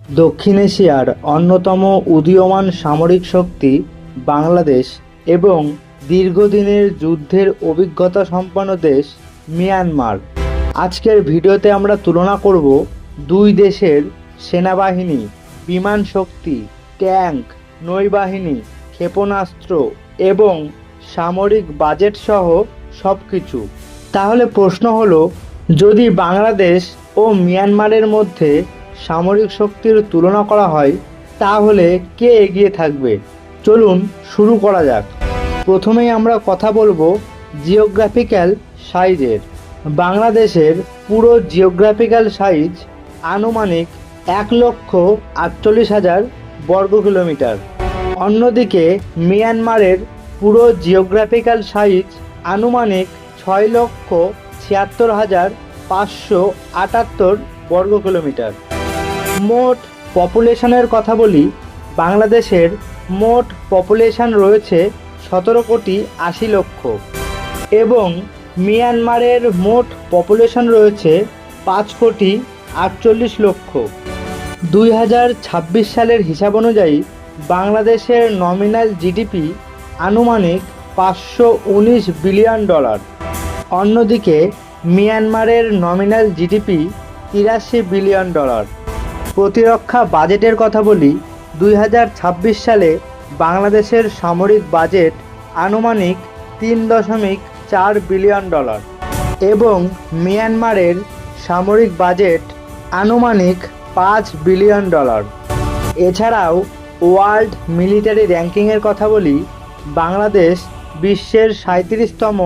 দক্ষিণ এশিয়ার অন্যতম উদীয়মান সামরিক শক্তি বাংলাদেশ এবং দীর্ঘদিনের যুদ্ধের অভিজ্ঞতা সম্পন্ন দেশ মিয়ানমার। আজকের ভিডিওতে আমরা তুলনা করব দুই দেশের সেনাবাহিনী, বিমান শক্তি, ট্যাঙ্ক, নৌবাহিনী, ক্ষেপণাস্ত্র এবং সামরিক বাজেট সহ সব কিছু। তাহলে প্রশ্ন হলো, যদি বাংলাদেশ ও মিয়ানমারের মধ্যে সামরিক শক্তির তুলনা করা হয় তাহলে কে এগিয়ে থাকবে? চলুন শুরু করা যাক। প্রথমেই আমরা কথা বলবো জিওগ্রাফিক্যাল সাইজের। বাংলাদেশের পুরো জিওগ্রাফিক্যাল সাইজ আনুমানিক 1,48,000 বর্গ কিলোমিটার। অন্যদিকে মিয়ানমারের পুরো জিওগ্রাফিক্যাল সাইজ আনুমানিক 6,76,578 বর্গ কিলোমিটার। মোট পপুলেশনের কথা বলি, বাংলাদেশের মোট পপুলেশন রয়েছে 17,80,00,000 এবং মিয়ানমারের মোট পপুলেশন রয়েছে 5,48,00,000। 2026 সালের হিসাব অনুযায়ী বাংলাদেশের নমিনাল জিডিপি আনুমানিক $519 বিলিয়ন। অন্যদিকে মিয়ানমারের নমিনাল জিডিপি $83 বিলিয়ন। প্রতিরক্ষা বাজেটের কথা বলি, 2026 সালে বাংলাদেশের সামরিক বাজেট আনুমানিক $3.4 বিলিয়ন এবং মিয়ানমারের সামরিক বাজেট আনুমানিক $5 বিলিয়ন। এছাড়াও ওয়ার্ল্ড মিলিটারি র্যাঙ্কিংয়ের কথা বলি, বাংলাদেশ বিশ্বের 37তম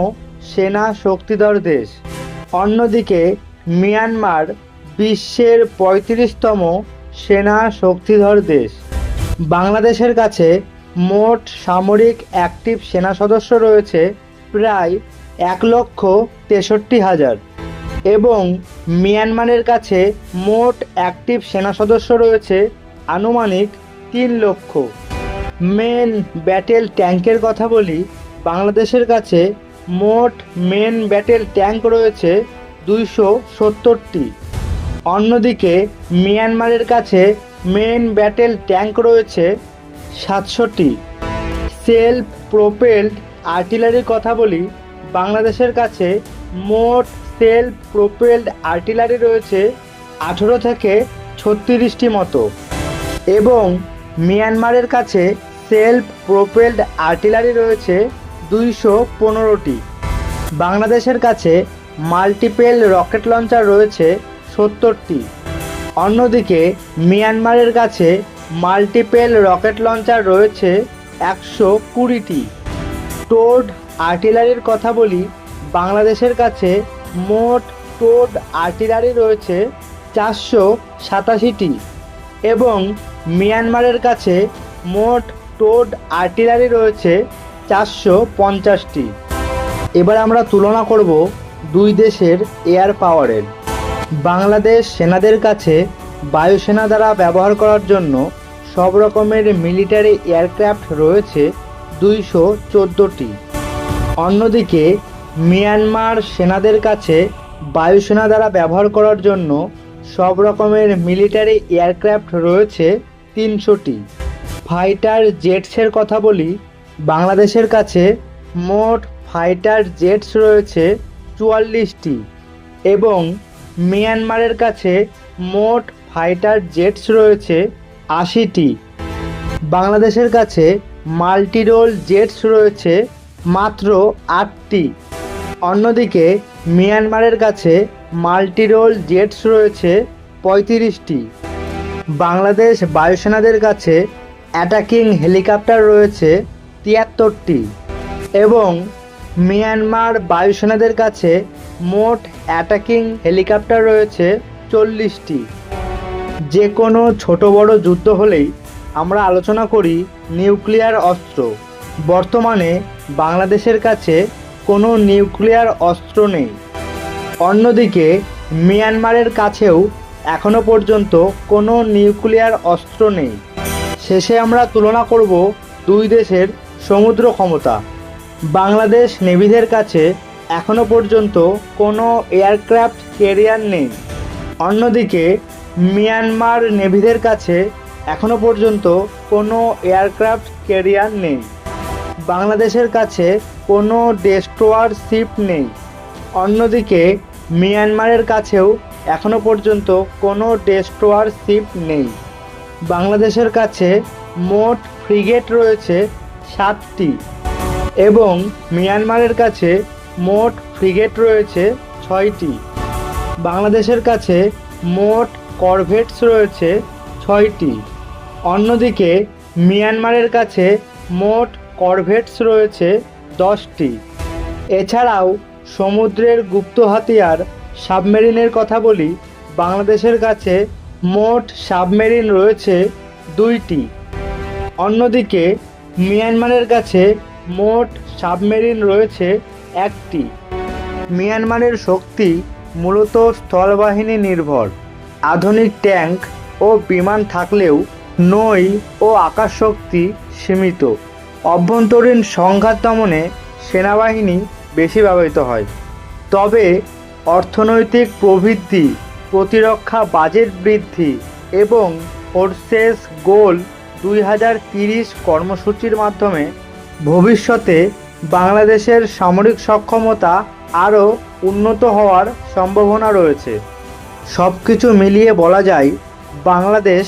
সেনা শক্তিধর দেশ। অন্যদিকে মিয়ানমার বিশ্বের 35তম সেনা শক্তিধর দেশ। বাংলাদেশের কাছে মোট সামরিক অ্যাক্টিভ সেনা সদস্য রয়েছে প্রায় 1,63,000 এবং মিয়ানমারের কাছে মোট অ্যাক্টিভ সেনা সদস্য রয়েছে আনুমানিক 3 লক্ষ। মেন ব্যাটেল ট্যাঙ্কের কথা বলি, বাংলাদেশের কাছে মোট মেন ব্যাটেল ট্যাঙ্ক রয়েছে 270টি। অন্যদিকে মিয়ানমারের কাছে মেন ব্যাটেল ট্যাঙ্ক রয়েছে 700টি। সেলফ প্রোপেলড আর্টিলারির কথা বলি, বাংলাদেশের কাছে মোট সেলফ প্রোপেলড আর্টিলারি রয়েছে 18 থেকে 36টি মতো এবং মিয়ানমারের কাছে সেলফ প্রোপেলড আর্টিলারি রয়েছে 215টি। বাংলাদেশের কাছে মাল্টিপেল রকেট লঞ্চার রয়েছে 70টি। অন্যদিকে মিয়ানমারের কাছে মাল্টিপেল রকেট লঞ্চার রয়েছে 120টি। টোড আর্টিলারির কথা বলি, বাংলাদেশের কাছে মোট টোড আর্টিলারি রয়েছে 487টি এবং মিয়ানমারের কাছে মোট টোড আর্টিলারি রয়েছে 450টি। এবার আমরা তুলনা করব দুই দেশের এয়ার পাওয়ারের। বাংলাদেশ সেনাদের কাছে বায়ুসেনা দ্বারা ব্যবহার করার জন্য সব রকমের মিলিটারি এয়ারক্রাফট রয়েছে 214টি। অন্যদিকে মিয়ানমার সেনাদের কাছে বায়ুসেনা দ্বারা ব্যবহার করার জন্য সব রকমের মিলিটারি এয়ারক্রাফট রয়েছে 300টি। ফাইটার জেটসের কথা বলি, বাংলাদেশের কাছে মোট ফাইটার জেটস রয়েছে 44টি এবং মিয়ানমারের কাছে মোট ফাইটার জেটস রয়েছে 80টি। বাংলাদেশের কাছে মাল্টিরোল জেটস রয়েছে মাত্র 8টি। অন্যদিকে মিয়ানমারের কাছে মাল্টিরোল জেটস রয়েছে 35টি। বাংলাদেশ বায়ুসেনাদের কাছে অ্যাটাকিং হেলিকপ্টার রয়েছে 73টি এবং মিয়ানমার বায়ুসেনাদের কাছে মোট অ্যাটাকিং হেলিকপ্টার রয়েছে 40টি। যে কোনো ছোট বড় যুদ্ধ হলেই আমরা আলোচনা করি নিউক্লিয়ার অস্ত্র। বর্তমানে বাংলাদেশের কাছে কোনো নিউক্লিয়ার অস্ত্র নেই। অন্যদিকে মিয়ানমারের কাছেও এখনো পর্যন্ত কোনো নিউক্লিয়ার অস্ত্র নেই। শেষে আমরা তুলনা করব দুই দেশের সমুদ্র ক্ষমতা। বাংলাদেশ নেভিদের কাছে এখনো পর্যন্ত কোনো এয়ারক্রাফট ক্যারিয়ার নেই। অন্যদিকে মিয়ানমার নেভিদের কাছে এখনও পর্যন্ত কোনো এয়ারক্রাফট ক্যারিয়ার নেই। বাংলাদেশের কাছে কোনো ডেস্ট্রয়ার শিপ নেই। অন্যদিকে মিয়ানমারের কাছেও এখনও পর্যন্ত কোনো ডেস্ট্রয়ার শিপ নেই। বাংলাদেশের কাছে মোট ফ্রিগেট রয়েছে 7টি এবং মিয়ানমারের কাছে মোট ফ্রিগেট রয়েছে 6টি। বাংলাদেশের কাছে মোট করভেটস রয়েছে 6টি। অন্যদিকে মিয়ানমারের কাছে মোট করভেটস রয়েছে 10টি। এছাড়াও সমুদ্রের গুপ্ত হাতিয়ার সাবমেরিনের কথা বলি, বাংলাদেশের কাছে মোট সাবমেরিন রয়েছে 2টি। অন্যদিকে মিয়ানমারের কাছে মোট সাবমেরিন রয়েছে 1টি। মিয়ানমারের শক্তি মূলত স্থলবাহিনী নির্ভর। আধুনিক ট্যাঙ্ক ও বিমান থাকলেও নৌ ও আকাশ শক্তি সীমিত। অভ্যন্তরীণ সংঘাত দমনে সেনাবাহিনী বেশি ব্যবহৃত হয়। তবে অর্থনৈতিক প্রবৃদ্ধি, প্রতিরক্ষা বাজেট বৃদ্ধি এবং ফোর্সেস গোল 2030 কর্মসূচির মাধ্যমে ভবিষ্যতে বাংলাদেশের সামরিক সক্ষমতা আরও উন্নত হওয়ার সম্ভাবনা রয়েছে। সব কিছু মিলিয়ে বলা যায়, বাংলাদেশ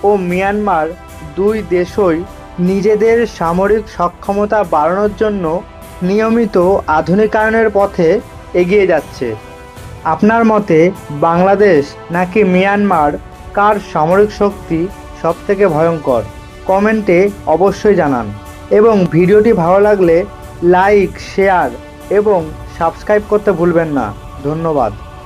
ও মিয়ানমার দুই দেশই নিজেদের সামরিক সক্ষমতা বাড়ানোর জন্য নিয়মিত আধুনিকায়নের পথে এগিয়ে যাচ্ছে। আপনার মতে বাংলাদেশ নাকি মিয়ানমার, কার সামরিক শক্তি সবথেকে ভয়ঙ্কর? কমেন্টে অবশ্যই জানান এবং ভিডিওটি ভালো লাগলে লাইক, শেয়ার এবং সাবস্ক্রাইব করতে ভুলবেন না। ধন্যবাদ।